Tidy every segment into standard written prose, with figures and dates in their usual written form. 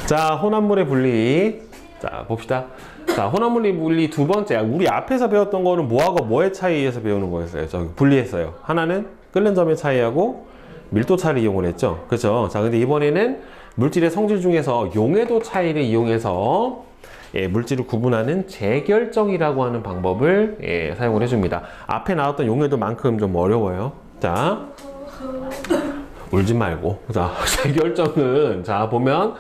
자, 혼합물의 분리. 자, 봅시다. 자, 혼합물의 분리 두 번째. 우리 앞에서 배웠던 거는 뭐하고 뭐의 차이에서 배우는 거였어요. 저기 분리했어요. 하나는 끓는 점의 차이하고 밀도 차이를 이용을 했죠. 그렇죠? 자, 근데 이번에는 물질의 성질 중에서 용해도 차이를 이용해서 물질을 구분하는 재결정이라고 하는 방법을 사용을 해줍니다. 앞에 나왔던 용해도만큼 좀 어려워요. 자, 울지 말고. 자, 재결정은 자 보면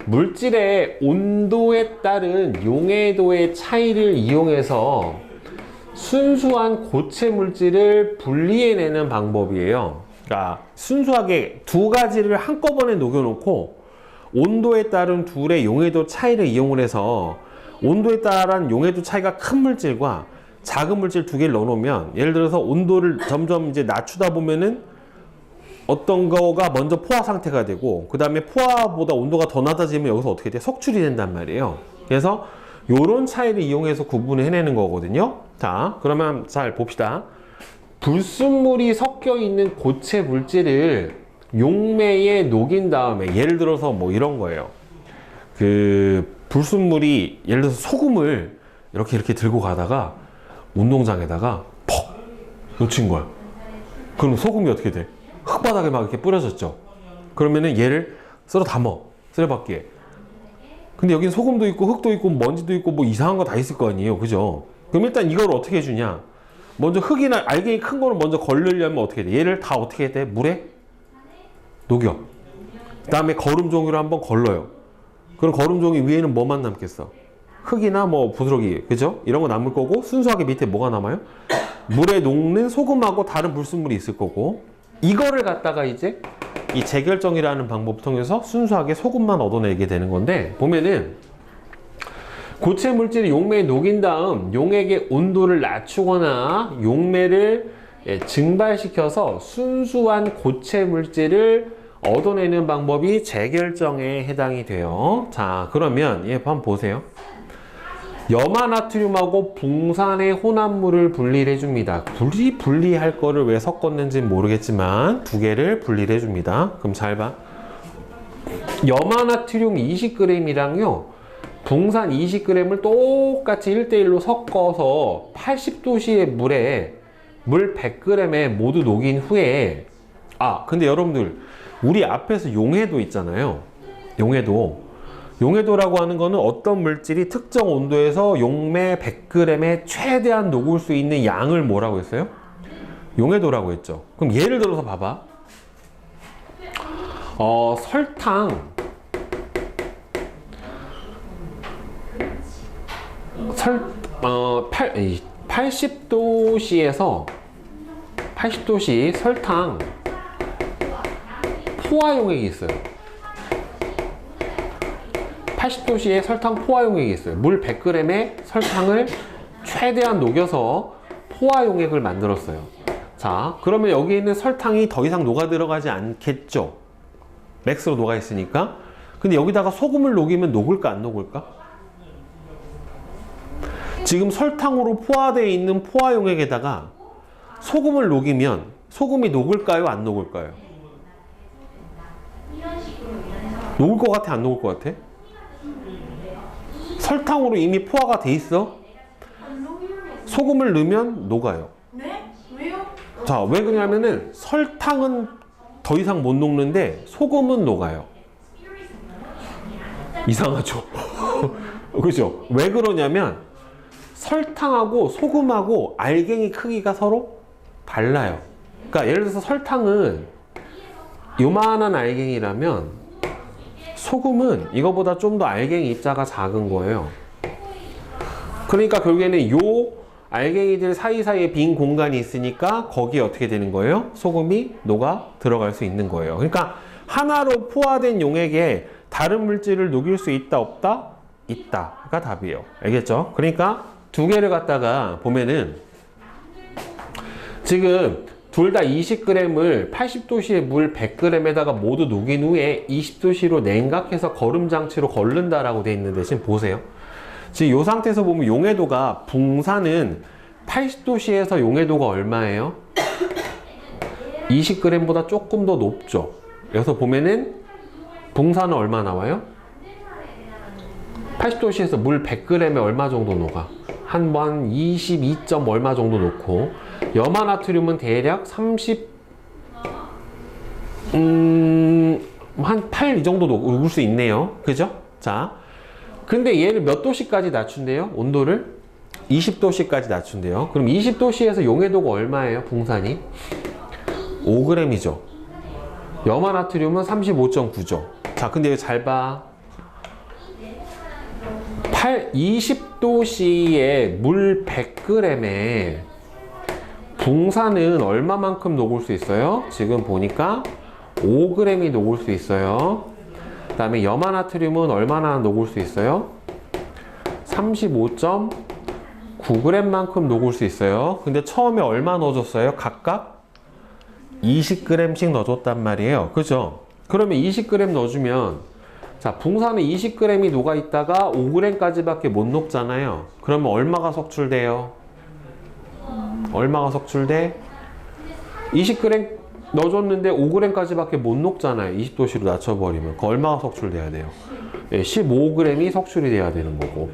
물질의 온도에 따른 용해도의 차이를 이용해서 순수한 고체 물질을 분리해내는 방법이에요. 그러니까 순수하게 두 가지를 한꺼번에 녹여놓고 온도에 따른 둘의 용해도 차이를 이용을 해서 온도에 따른 용해도 차이가 큰 물질과 작은 물질 두 개를 넣어놓으면, 예를 들어서 온도를 점점 이제 낮추다 보면은 어떤 거가 먼저 포화 상태가 되고 그 다음에 포화보다 온도가 더 낮아지면 여기서 어떻게 돼? 석출이 된단 말이에요. 그래서 요런 차이를 이용해서 구분을 해내는 거거든요. 자, 그러면 잘 봅시다. 불순물이 섞여 있는 고체 물질을 용매에 녹인 다음에, 예를 들어서 뭐 이런 거예요. 그 불순물이 예를 들어서 소금을 이렇게 들고 가다가 운동장에다가 퍽 놓친 거야. 그럼 소금이 어떻게 돼? 흙바닥에 막 이렇게 뿌려졌죠. 그러면은 얘를 썰어 담어, 쓰레받기에. 근데 여긴 소금도 있고 흙도 있고 먼지도 있고 뭐 이상한 거 다 있을 거 아니에요, 그죠? 그럼 일단 이걸 어떻게 해주냐? 먼저 흙이나 알갱이 큰 거를 먼저 걸르려면 어떻게 돼? 얘를 다 어떻게 해야 돼? 물에 녹여. 그 다음에 거름종이로 한번 걸러요. 그럼 거름종이 위에는 뭐만 남겠어? 흙이나 뭐 부스러기, 그죠? 이런 거 남을 거고, 순수하게 밑에 뭐가 남아요? 물에 녹는 소금하고 다른 불순물이 있을 거고, 이거를 갖다가 이제 이 재결정이라는 방법을 통해서 순수하게 소금만 얻어내게 되는 건데, 보면은 고체 물질이 용매에 녹인 다음 용액의 온도를 낮추거나 용매를 증발시켜서 순수한 고체 물질을 얻어내는 방법이 재결정에 해당이 돼요. 자, 그러면 한번 보세요. 염화나트륨하고 붕산의 혼합물을 분리를 해줍니다. 분리할 거를 왜 섞었는지는 모르겠지만 두 개를 분리를 해줍니다. 그럼 잘 봐. 염화나트륨 20g이랑요 붕산 20g을 똑같이 1대1로 섞어서 80도씨의 물에 물 100g에 모두 녹인 후에, 근데 여러분들 우리 앞에서 용해도 있잖아요. 용해도라고 하는 거는 어떤 물질이 특정 온도에서 용매 100g에 최대한 녹을 수 있는 양을 뭐라고 했어요? 용해도라고 했죠. 그럼 예를 들어서 봐봐. 설탕 80도씨 설탕 포화 용액이 있어요. 80도씨의 설탕 포화 용액이 있어요. 물 100g에 설탕을 최대한 녹여서 포화 용액을 만들었어요. 자, 그러면 여기 있는 설탕이 더 이상 녹아 들어가지 않겠죠? 맥스로 녹아 있으니까. 근데 여기다가 소금을 녹이면 녹을까 안 녹을까? 지금 설탕으로 포화되어 있는 포화 용액에다가 소금을 녹이면 소금이 녹을까요? 안 녹을까요? 녹을 것 같아? 안 녹을 것 같아? 설탕으로 이미 포화가 돼 있어? 소금을 넣으면 녹아요. 네? 왜요? 자, 왜 그러냐면은 설탕은 더 이상 못 녹는데 소금은 녹아요. 이상하죠? 그죠? 왜 그러냐면 설탕하고 소금하고 알갱이 크기가 서로 달라요. 그러니까 예를 들어서 설탕은 요만한 알갱이라면 소금은 이거보다 좀 더 알갱이 입자가 작은 거예요. 그러니까 결국에는 요 알갱이들 사이사이에 빈 공간이 있으니까 거기에 어떻게 되는 거예요? 소금이 녹아 들어갈 수 있는 거예요. 그러니까 하나로 포화된 용액에 다른 물질을 녹일 수 있다 없다? 있다가 답이에요. 알겠죠? 그러니까 두 개를 갖다가 보면은 지금 둘 다 20g을 80도씨의 물 100g에다가 모두 녹인 후에 20도씨로 냉각해서 거름장치로 걸른다라고 되어 있는 대신 보세요. 지금 이 상태에서 보면 용해도가 붕산은 80도씨에서 용해도가 얼마예요? 20g보다 조금 더 높죠. 여기서 보면은 붕산은 얼마 나와요? 80도씨에서 물 100g에 얼마 정도 녹아? 한 번 22. 얼마 정도 넣고, 염화나트륨은 대략 30, 한 8 이 정도 녹을 수 있네요. 그죠? 자, 근데 얘를 몇 도씨까지 낮춘대요? 온도를 20도씨까지 낮춘대요. 그럼 20도씨에서 용해도가 얼마예요? 붕산이 5g이죠. 염화나트륨은 35.9죠. 자, 근데 여기 잘 봐. 20도씨에 물 100g에 붕산은 얼마만큼 녹을 수 있어요? 지금 보니까 5g이 녹을 수 있어요. 그 다음에 염화나트륨은 얼마나 녹을 수 있어요? 35.9g만큼 녹을 수 있어요. 근데 처음에 얼마 넣어줬어요? 각각 20g씩 넣어줬단 말이에요. 그죠? 그러면 20g 넣어주면, 자, 붕산에 20g이 녹아 있다가 5g까지밖에 못 녹잖아요. 그러면 얼마가 석출돼요? 얼마가 석출돼? 20g 넣어줬는데 5g까지밖에 못 녹잖아요. 20도씨로 낮춰버리면. 그 얼마가 석출돼야 돼요? 15g이 석출이 돼야 되는 거고.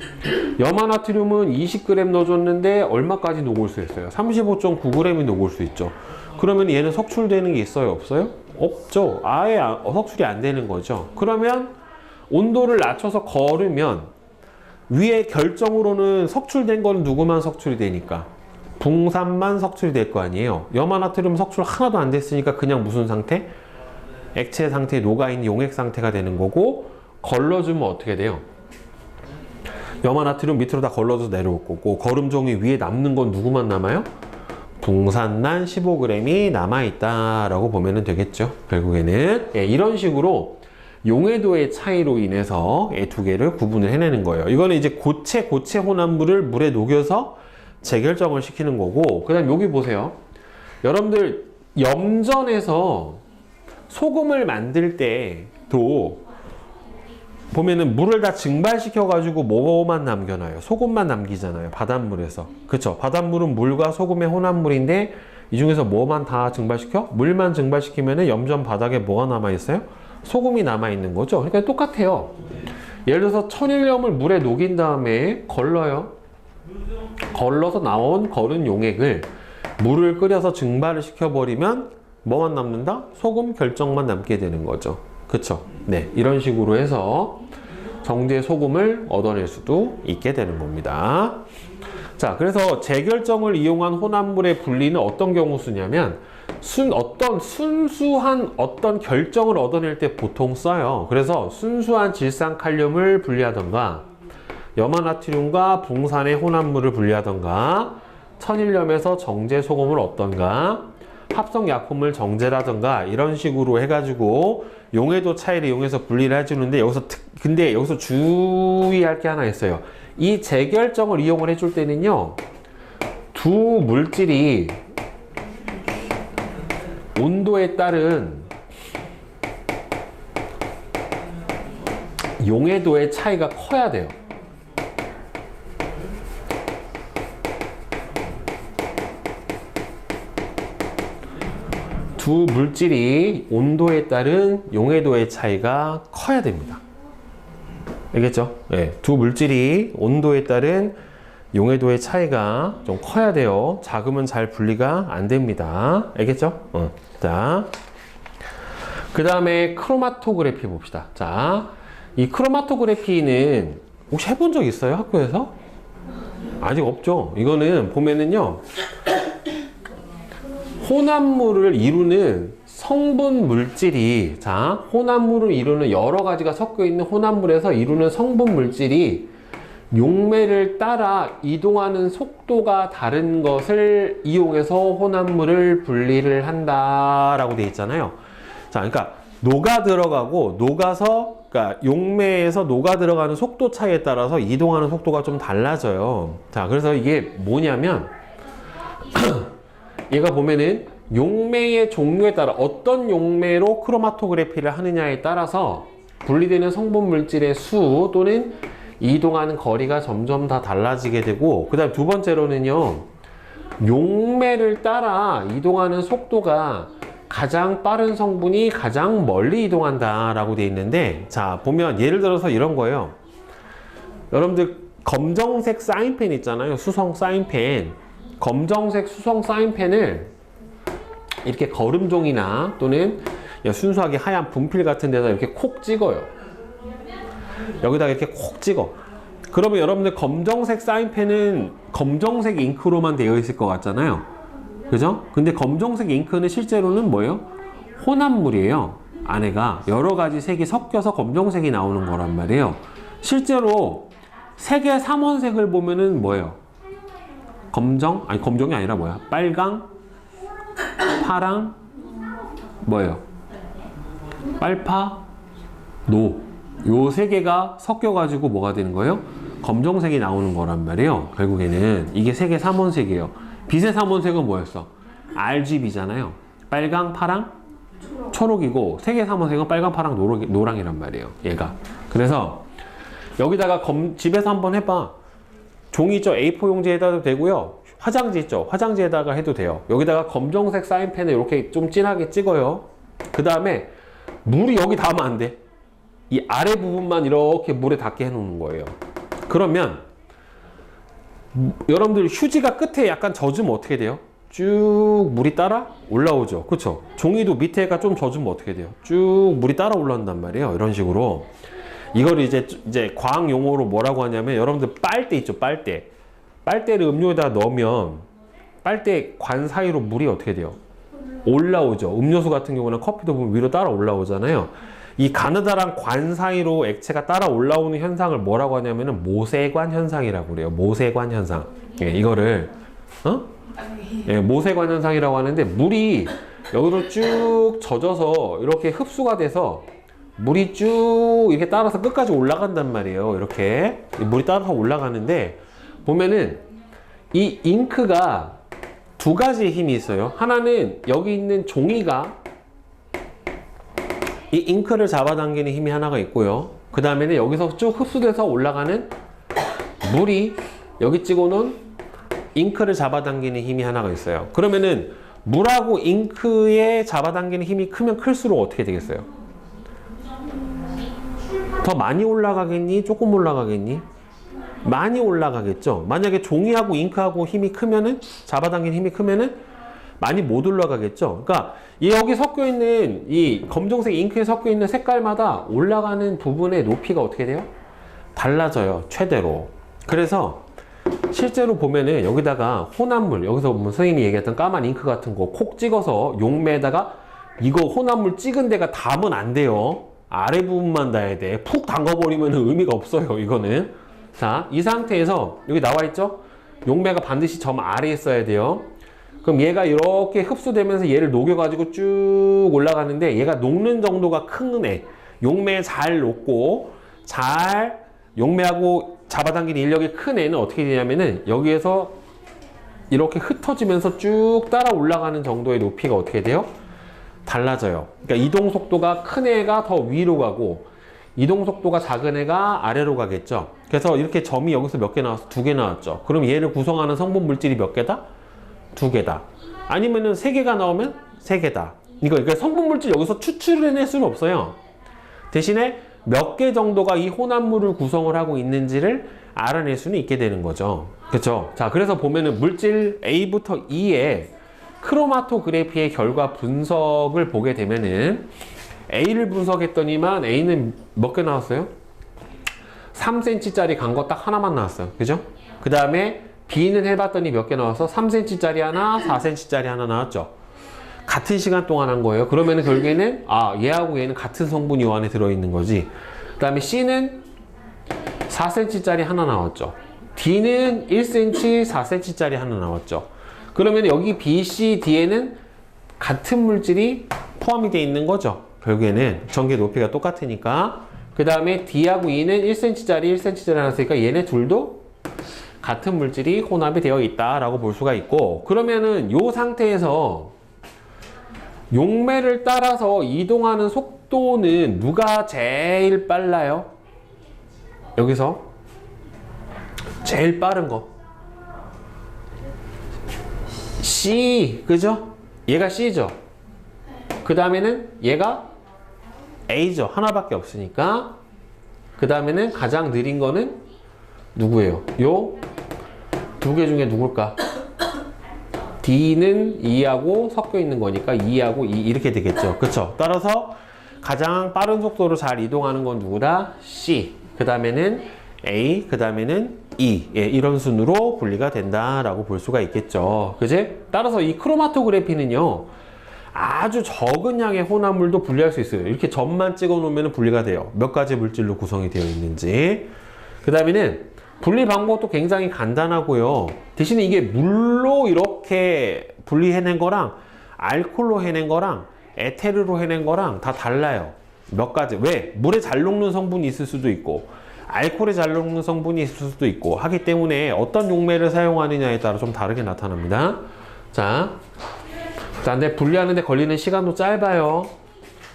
염화나트륨은 20g 넣어줬는데 얼마까지 녹을 수 있어요? 35.9g이 녹을 수 있죠. 그러면 얘는 석출되는 게 있어요? 없어요? 없죠. 아예 석출이 안 되는 거죠. 그러면 온도를 낮춰서 걸으면 위에 결정으로는 석출된 거는 누구만 석출이 되니까? 붕산만 석출이 될 거 아니에요. 염화나트륨 석출 하나도 안 됐으니까 그냥 무슨 상태? 액체 상태에 녹아있는 용액 상태가 되는 거고, 걸러주면 어떻게 돼요? 염화나트륨 밑으로 다 걸러져서 내려올 거고, 거름종이 위에 남는 건 누구만 남아요? 붕산난 15g이 남아있다라고 보면 되겠죠. 결국에는 이런 식으로 용해도의 차이로 인해서 이 두 개를 구분을 해내는 거예요. 이거는 이제 고체 혼합물을 물에 녹여서 재결정을 시키는 거고, 그 다음 여기 보세요. 여러분들 염전에서 소금을 만들 때도 보면은 물을 다 증발시켜 가지고 뭐만 남겨놔요? 소금만 남기잖아요. 바닷물에서. 그쵸? 바닷물은 물과 소금의 혼합물인데 이 중에서 뭐만 다 증발시켜? 물만 증발시키면은 염전 바닥에 뭐가 남아있어요? 소금이 남아있는 거죠. 그러니까 똑같아요. 예를 들어서 천일염을 물에 녹인 다음에 걸러요. 걸러서 나온 거른 용액을 물을 끓여서 증발을 시켜버리면 뭐만 남는다? 소금 결정만 남게 되는 거죠. 그쵸? 네, 이런 식으로 해서 정제 소금을 얻어낼 수도 있게 되는 겁니다. 자, 그래서 재결정을 이용한 혼합물의 분리는 어떤 경우 쓰냐면 어떤 순수한 어떤 결정을 얻어낼 때 보통 써요. 그래서 순수한 질산칼륨을 분리하던가, 염화나트륨과 붕산의 혼합물을 분리하던가, 천일염에서 정제 소금을 얻던가, 합성약품을 정제라던가, 이런 식으로 해가지고 용해도 차이를 이용해서 분리를 해주는데, 근데 여기서 주의할 게 하나 있어요. 이 재결정을 이용을 해줄 때는요, 두 물질이 온도에 따른 용해도의 차이가 커야 돼요. 두 물질이 온도에 따른 용해도의 차이가 커야 됩니다. 알겠죠? 네, 두 물질이 온도에 따른 용해도의 차이가 좀 커야 돼요. 작으면 잘 분리가 안 됩니다. 알겠죠? 자, 그 다음에 크로마토그래피 봅시다. 자, 이 크로마토그래피는 혹시 해본 적 있어요? 학교에서? 아직 없죠? 이거는 보면은요, 혼합물을 이루는 성분 물질이, 자, 혼합물을 이루는 여러 가지가 섞여 있는 혼합물에서 이루는 성분 물질이 용매를 따라 이동하는 속도가 다른 것을 이용해서 혼합물을 분리를 한다라고 되어 있잖아요. 자, 그러니까 녹아 들어가고 그러니까 용매에서 녹아 들어가는 속도 차이에 따라서 이동하는 속도가 좀 달라져요. 자, 그래서 이게 뭐냐면 얘가 보면은 용매의 종류에 따라 어떤 용매로 크로마토그래피를 하느냐에 따라서 분리되는 성분 물질의 수 또는 이동하는 거리가 점점 다 달라지게 되고, 그 다음 두 번째로는요, 용매를 따라 이동하는 속도가 가장 빠른 성분이 가장 멀리 이동한다 라고 되어 있는데, 자, 보면 예를 들어서 이런 거예요. 여러분들 검정색 사인펜 있잖아요. 수성 사인펜. 검정색 수성 사인펜을 이렇게 거름종이나 또는 순수하게 하얀 분필 같은 데서 이렇게 콕 찍어요. 여기다가 이렇게 콕 찍어. 그러면 여러분들 검정색 사인펜은 검정색 잉크로만 되어 있을 것 같잖아요. 그죠? 근데 검정색 잉크는 실제로는 뭐예요? 혼합물이에요. 안에가 여러 가지 색이 섞여서 검정색이 나오는 거란 말이에요. 실제로 색의 삼원색을 보면은 뭐예요? 검정? 아니 검정이 아니라 뭐야? 빨강, 파랑, 뭐예요? 빨파, 노. 요 세 개가 섞여가지고 뭐가 되는 거예요? 검정색이 나오는 거란 말이에요. 결국에는 이게 색의 삼원색이에요. 빛의 삼원색은 뭐였어? RGB잖아요. 빨강, 파랑, 초록이고 색의 삼원색은 빨강, 파랑, 노랑이란 말이에요. 얘가. 그래서 여기다가 집에서 한번 해봐. 종이 있죠? A4 용지에다 해도 되고요. 화장지 있죠? 화장지에다가 해도 돼요. 여기다가 검정색 사인펜을 이렇게 좀 진하게 찍어요. 그 다음에 물이 여기 닿으면 안 돼. 이 아래 부분만 이렇게 물에 닿게 해놓는 거예요. 그러면 여러분들 휴지가 끝에 약간 젖으면 어떻게 돼요? 쭉 물이 따라 올라오죠. 그쵸? 종이도 밑에가 좀 젖으면 어떻게 돼요? 쭉 물이 따라 올라온단 말이에요. 이런 식으로. 이걸 이제 과학 용어로 뭐라고 하냐면 여러분들 빨대 있죠? 빨대. 빨대를 음료에다 넣으면 빨대 관 사이로 물이 어떻게 돼요? 올라오죠. 음료수 같은 경우는 커피도 보면 위로 따라 올라오잖아요. 이 가느다란 관 사이로 액체가 따라 올라오는 현상을 뭐라고 하냐면은 모세관 현상이라고 그래요. 모세관 현상. 예, 이거를 예, 모세관 현상이라고 하는데 물이 여기로 쭉 젖어서 이렇게 흡수가 돼서 물이 쭉 이렇게 따라서 끝까지 올라간단 말이에요. 이렇게 물이 따라서 올라가는데 보면은 이 잉크가 두 가지 힘이 있어요. 하나는 여기 있는 종이가 이 잉크를 잡아당기는 힘이 하나가 있고요. 그 다음에는 여기서 쭉 흡수돼서 올라가는 물이 여기 찍어놓은 잉크를 잡아당기는 힘이 하나가 있어요. 그러면은 물하고 잉크에 잡아당기는 힘이 크면 클수록 어떻게 되겠어요? 더 많이 올라가겠니? 조금 올라가겠니? 많이 올라가겠죠. 만약에 종이하고 잉크하고 힘이 크면은 잡아당기는 힘이 크면은 많이 못 올라가겠죠. 그러니까 여기 섞여 있는 이 검정색 잉크에 섞여 있는 색깔마다 올라가는 부분의 높이가 어떻게 돼요? 달라져요. 최대로. 그래서 실제로 보면은 여기다가 혼합물, 여기서 보면 선생님이 얘기했던 까만 잉크 같은 거 콕 찍어서 용매에다가 이거 혼합물 찍은 데가 닿으면 안 돼요. 아래 부분만 닿아야 돼. 푹 담가버리면 의미가 없어요. 이거는. 자, 이 상태에서 여기 나와 있죠? 용매가 반드시 점 아래에 있어야 돼요. 그럼 얘가 이렇게 흡수되면서 얘를 녹여가지고 쭉 올라가는데 얘가 녹는 정도가 큰 애. 용매에 잘 녹고 잘 용매하고 잡아당기는 인력이 큰 애는 어떻게 되냐면은 여기에서 이렇게 흩어지면서 쭉 따라 올라가는 정도의 높이가 어떻게 돼요? 달라져요. 그러니까 이동 속도가 큰 애가 더 위로 가고 이동 속도가 작은 애가 아래로 가겠죠. 그래서 이렇게 점이 여기서 몇 개 나와서 2개 나왔죠. 그럼 얘를 구성하는 성분 물질이 몇 개다? 2개다. 아니면은 3개가 나오면 3개다. 그러니까 성분 물질 여기서 추출을 해낼 수는 없어요. 대신에 몇 개 정도가 이 혼합물을 구성을 하고 있는지를 알아낼 수는 있게 되는 거죠. 그렇죠? 자, 그래서 보면은 물질 A부터 E의 크로마토그래피의 결과 분석을 보게 되면은 A를 분석했더니만 A는 몇 개 나왔어요? 3cm짜리 간 거 딱 하나만 나왔어요. 그죠? 그 다음에 B는 해봤더니 몇 개 나와서 3cm짜리 하나, 4cm짜리 하나 나왔죠. 같은 시간 동안 한 거예요. 그러면은 결국에는 얘하고 얘는 같은 성분이 요 안에 들어있는 거지. 그 다음에 C는 4cm짜리 하나 나왔죠. D는 1cm, 4cm짜리 하나 나왔죠. 그러면 여기 B, C, D에는 같은 물질이 포함이 되어 있는 거죠. 결국에는 전개 높이가 똑같으니까. 그 다음에 D하고 E는 1cm짜리, 1cm짜리 나왔으니까 얘네 둘도 같은 물질이 혼합이 되어 있다라고 볼 수가 있고, 그러면은 이 상태에서 용매를 따라서 이동하는 속도는 누가 제일 빨라요? 여기서 제일 빠른 거 C, 그죠? 얘가 C죠. 그 다음에는 얘가 A죠. 하나밖에 없으니까. 그 다음에는 가장 느린 거는 누구예요? 요 두 개 중에 누굴까? D는 E하고 섞여 있는 거니까 E하고 E 이렇게 되겠죠. 그쵸? 따라서 가장 빠른 속도로 잘 이동하는 건 누구다? C. 그 다음에는 A, 그 다음에는 E. 예, 이런 순으로 분리가 된다라고 볼 수가 있겠죠. 그지? 따라서 이 크로마토그래피는요, 아주 적은 양의 혼합물도 분리할 수 있어요. 이렇게 점만 찍어 놓으면 분리가 돼요. 몇 가지 물질로 구성이 되어 있는지. 그 다음에는 분리 방법도 굉장히 간단하고요. 대신에 이게 물로 이렇게 분리해낸 거랑 알코올로 해낸 거랑 에테르로 해낸 거랑 다 달라요. 몇 가지. 왜? 물에 잘 녹는 성분이 있을 수도 있고 알코올에 잘 녹는 성분이 있을 수도 있고 하기 때문에 어떤 용매를 사용하느냐에 따라 좀 다르게 나타납니다. 자, 근데 분리하는데 걸리는 시간도 짧아요.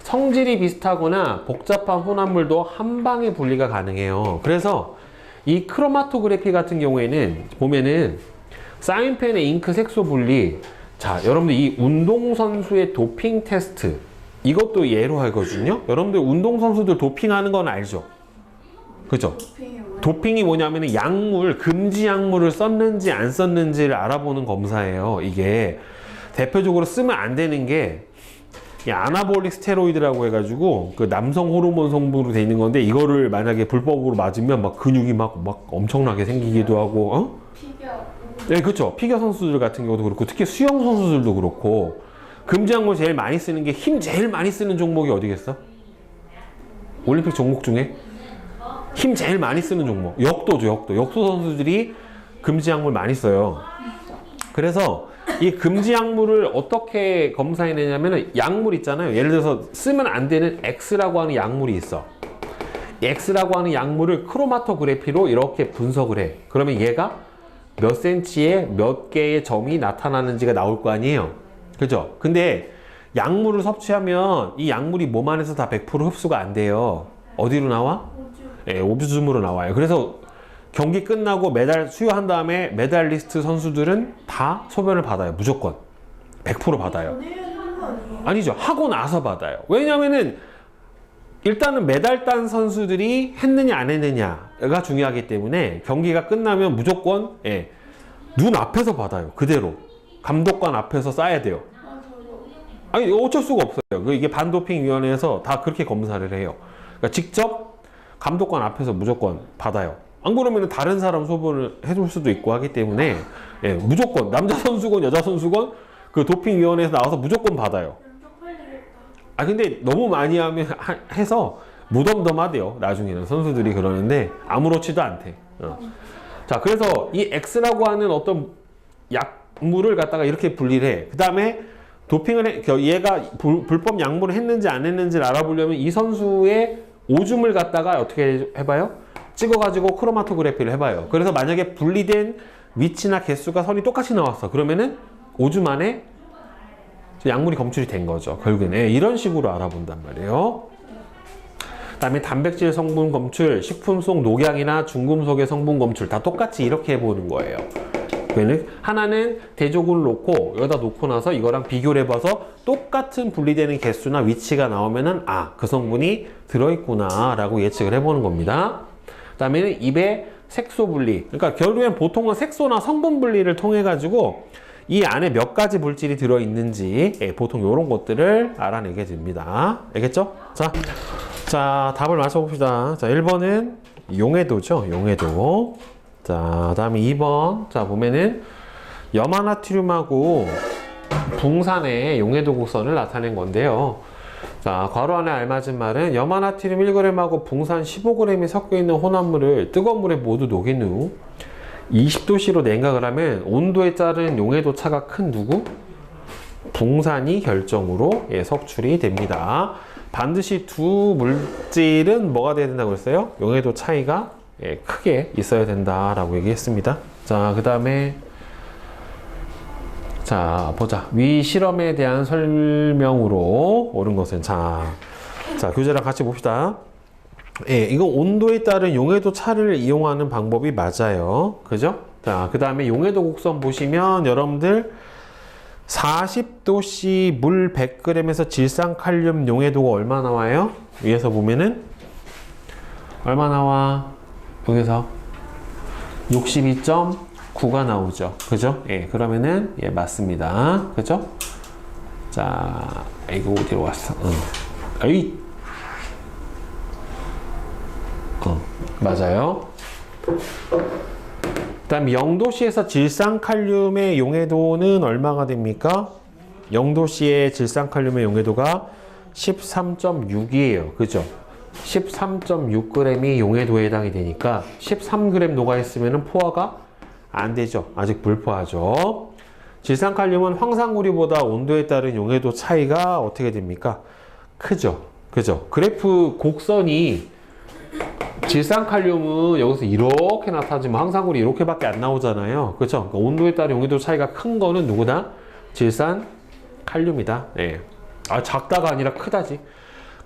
성질이 비슷하거나 복잡한 혼합물도 한 방에 분리가 가능해요. 그래서 이 크로마토그래피 같은 경우에는 보면은 사인펜의 잉크 색소 분리, 자 여러분들 이 운동선수의 도핑 테스트 이것도 예로 하거든요. 여러분들 운동선수들 도핑하는 건 알죠? 그죠? 도핑이 뭐냐면은 약물, 금지 약물을 썼는지 안 썼는지를 알아보는 검사예요. 이게 대표적으로 쓰면 안 되는 게 이 아나볼릭 스테로이드라고 해가지고 그 남성 호르몬 성분으로 돼 있는 건데 이거를 만약에 불법으로 맞으면 막 근육이 막 엄청나게 생기기도 하고, 어? 피겨. 네, 그렇죠. 피겨 선수들 같은 경우도 그렇고 특히 수영 선수들도 그렇고 금지 약물 제일 많이 쓰는 게 힘 제일 많이 쓰는 종목이 어디겠어? 올림픽 종목 중에 힘 제일 많이 쓰는 종목 역도죠. 역도 선수들이 금지 약물 많이 써요. 그래서 이 금지 약물을 어떻게 검사해내냐면은 약물 있잖아요. 예를 들어서 쓰면 안 되는 X라고 하는 약물이 있어. X라고 하는 약물을 크로마토그래피로 이렇게 분석을 해. 그러면 얘가 몇 센치에 몇 개의 점이 나타나는지가 나올 거 아니에요. 그죠? 근데 약물을 섭취하면 이 약물이 몸 안에서 다 100% 흡수가 안 돼요. 어디로 나와? 예, 오줌으로 나와요. 그래서 경기 끝나고 메달 수여한 다음에 메달리스트 선수들은 다 소변을 받아요. 무조건 100% 받아요. 아니죠. 하고 나서 받아요. 왜냐면은 일단은 메달 딴 선수들이 했느냐 안 했느냐가 중요하기 때문에 경기가 끝나면 무조건 예, 눈 앞에서 받아요. 그대로 감독관 앞에서 싸야 돼요. 아니 어쩔 수가 없어요. 이게 반도핑위원회에서 다 그렇게 검사를 해요. 그러니까 직접 감독관 앞에서 무조건 받아요. 안 그러면 다른 사람 소변을 해줄 수도 있고 하기 때문에 예, 무조건 남자 선수건 여자 선수건 그 도핑위원회에서 나와서 무조건 받아요. 아 근데 너무 많이 하면 해서 무덤덤하대요. 나중에는 선수들이 그러는데 아무렇지도 않대. 자 그래서 이 X라고 하는 어떤 약물을 갖다가 이렇게 분리를 해. 그 다음에 도핑을 얘가 불법 약물을 했는지 안 했는지를 알아보려면 이 선수의 오줌을 갖다가 어떻게 해봐요? 찍어가지고 크로마토그래피를 해봐요. 그래서 만약에 분리된 위치나 개수가 선이 똑같이 나왔어. 그러면은 오줌 안에 약물이 검출이 된 거죠. 결국에는 이런 식으로 알아본단 말이에요. 그 다음에 단백질 성분 검출, 식품 속 녹약이나 중금속의 성분 검출 다 똑같이 이렇게 해보는 거예요. 그러면 하나는 대조군을 놓고 여기다 놓고 나서 이거랑 비교를 해봐서 똑같은 분리되는 개수나 위치가 나오면은 아, 그 성분이 들어있구나 라고 예측을 해보는 겁니다. 그 다음에는 입의 색소 분리. 그러니까 결국엔 보통은 색소나 성분 분리를 통해 가지고 이 안에 몇 가지 물질이 들어있는지 예, 보통 이런 것들을 알아내게 됩니다. 알겠죠? 자, 답을 맞춰봅시다. 자, 1번은 용해도죠. 용해도. 자, 다음에 2번. 자, 보면은 염화나트륨하고 붕산의 용해도 곡선을 나타낸 건데요. 자, 괄호 안에 알맞은 말은 염화나트륨 1g하고 붕산 15g이 섞여 있는 혼합물을 뜨거운 물에 모두 녹인 후 20도씨로 냉각을 하면 온도에 따른 용해도 차가 큰 누구? 붕산이 결정으로 예, 석출이 됩니다. 반드시 두 물질은 뭐가 돼야 된다고 그랬어요? 용해도 차이가 예, 크게 있어야 된다라고 얘기했습니다. 자, 그 다음에 자, 보자. 위 실험에 대한 설명으로 옳은 것은 자, 교재랑 같이 봅시다. 예, 이거 온도에 따른 용해도 차를 이용하는 방법이 맞아요. 그죠? 자, 그 다음에 용해도 곡선 보시면 여러분들 40도씨 물 100g에서 질산칼륨 용해도가 얼마 나와요? 위에서 보면은 얼마 나와? 여기서 62.9가 나오죠. 그죠? 예, 그러면은, 예, 맞습니다. 그죠? 자, 이거 어디로 왔어? 에이! 맞아요. 그 다음 0도씨에서 질산칼륨의 용해도는 얼마가 됩니까? 0도씨의 질산칼륨의 용해도가 13.6이에요. 그죠? 13.6g이 용해도에 해당이 되니까 13g 녹아있으면 포화가 안 되죠. 아직 불포화죠. 질산칼륨은 황산구리보다 온도에 따른 용해도 차이가 어떻게 됩니까? 크죠. 그죠? 그래프 곡선이 질산칼륨은 여기서 이렇게 나타나지만 황산구리 이렇게밖에 안 나오잖아요. 그렇죠? 그러니까 온도에 따른 용해도 차이가 큰 거는 누구다? 질산칼륨이다. 예. 아, 작다가 아니라 크다지.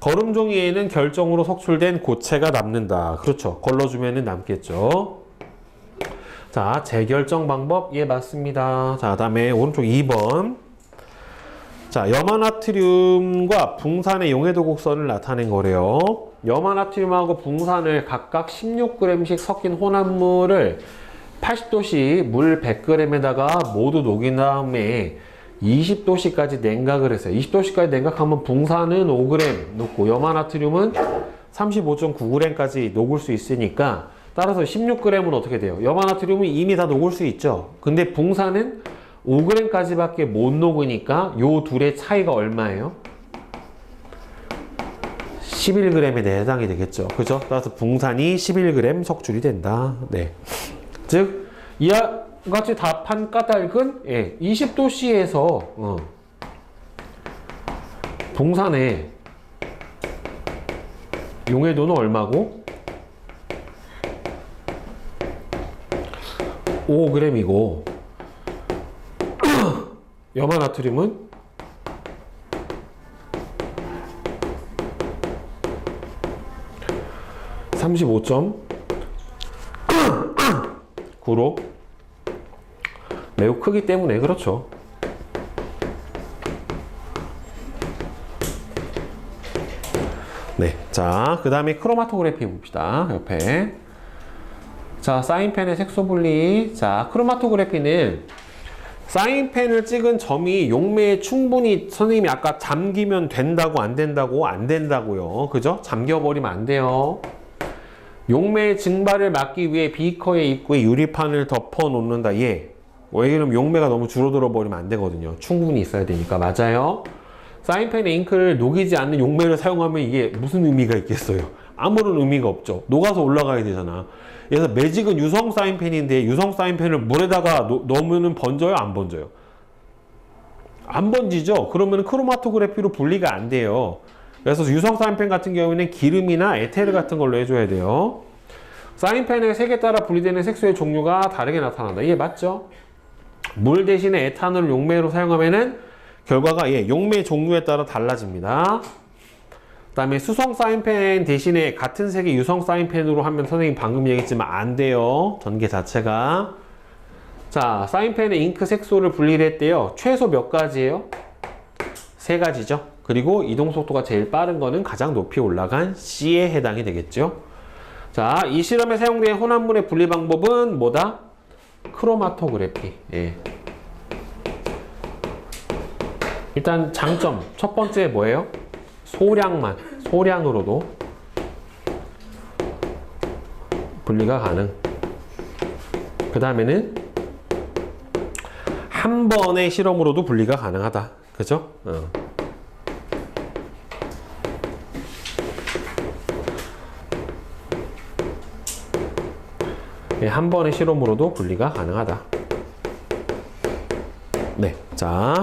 거름종이에는 결정으로 석출된 고체가 남는다. 그렇죠. 걸러주면은 남겠죠. 자, 재결정 방법. 예, 맞습니다. 자, 다음에 오른쪽 2번. 자, 염화나트륨과 붕산의 용해도 곡선을 나타낸 거래요. 염화나트륨하고 붕산을 각각 16g씩 섞인 혼합물을 80도씨 물 100g에다가 모두 녹인 다음에 20도씨까지 냉각을 했어요. 20도씨까지 냉각하면 붕산은 5g 녹고 염화나트륨은 35.9g까지 녹을 수 있으니까 따라서 16g은 어떻게 돼요? 염화나트륨은 이미 다 녹을 수 있죠. 근데 붕산은 5g까지밖에 못 녹으니까 요 둘의 차이가 얼마예요? 11g에 해당이 되겠죠. 그죠? 따라서 붕산이 11g 석출이 된다. 네. 즉, 이와 같이 답한 까닭은, 예, 20도씨에서, 붕산의 용해도는 얼마고? 5g이고, 염화나트륨은 35.9로 매우 크기 때문에 그렇죠. 네, 자, 그 다음에 크로마토그래피 봅시다. 옆에. 자, 사인펜의 색소 분리. 자, 크로마토그래피는 사인펜을 찍은 점이 용매에 충분히 선생님이 아까 잠기면 된다고 안 된다고 안 된다고요. 그죠? 잠겨버리면 안 돼요. 용매의 증발을 막기 위해 비커의 입구에 유리판을 덮어 놓는다. 예. 왜 그러면 용매가 너무 줄어들어 버리면 안 되거든요. 충분히 있어야 되니까. 맞아요. 사인펜에 잉크를 녹이지 않는 용매를 사용하면 이게 무슨 의미가 있겠어요? 아무런 의미가 없죠. 녹아서 올라가야 되잖아. 그래서 매직은 유성 사인펜인데 유성 사인펜을 물에다가 넣으면 번져요? 안 번져요? 안 번지죠? 그러면 크로마토그래피로 분리가 안 돼요. 그래서 유성 사인펜 같은 경우에는 기름이나 에테르 같은 걸로 해줘야 돼요. 사인펜의 색에 따라 분리되는 색소의 종류가 다르게 나타난다. 이게 맞죠? 물 대신에 에탄올을 용매로 사용하면은 결과가, 예, 용매 종류에 따라 달라집니다. 그 다음에 수성 사인펜 대신에 같은 색의 유성 사인펜으로 하면 선생님 방금 얘기했지만 안 돼요. 전개 자체가. 자, 사인펜의 잉크 색소를 분리를 했대요. 최소 몇 가지예요? 3가지죠. 그리고 이동 속도가 제일 빠른 거는 가장 높이 올라간 C에 해당이 되겠죠. 자, 이 실험에 사용된 혼합물의 분리 방법은 뭐다? 크로마토그래피. 예. 일단 장점 첫 번째 뭐예요? 소량으로도 분리가 가능. 그 다음에는 한 번의 실험으로도 분리가 가능하다. 그죠? 예, 한 번의 실험으로도 분리가 가능하다. 네, 자.